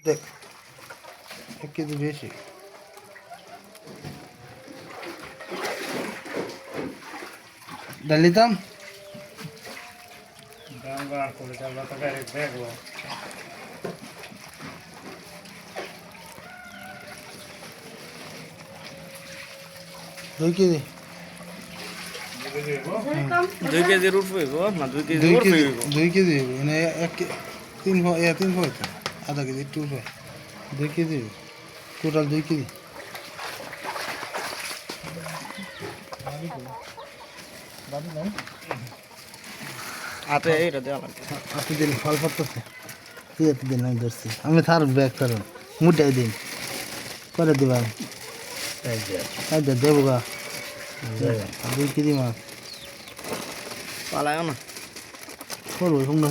দেখ 1 কেজি বেশি। ডালিতাম Gambar kulit Allah tak ada bego. 2 KG. 2 কেজির উপরে হইব না 2 কেজির 2 উপরে কেজি হইব 2 কেজি হইব মানে 3 হইতো আধা কেজি একটু উপরে 2 কেজি টোটাল 2 কেজি। হাতে এইটা দেওয়া লাগবে আপনি দিন ফল পড়তেছে তুই এত দিন আমি ধরছি আমি থার ব্যাগ করুন মুটাই দিন করে দিবা দেবো গা 2 কেজি মাছ পালায়ও না করবো কম না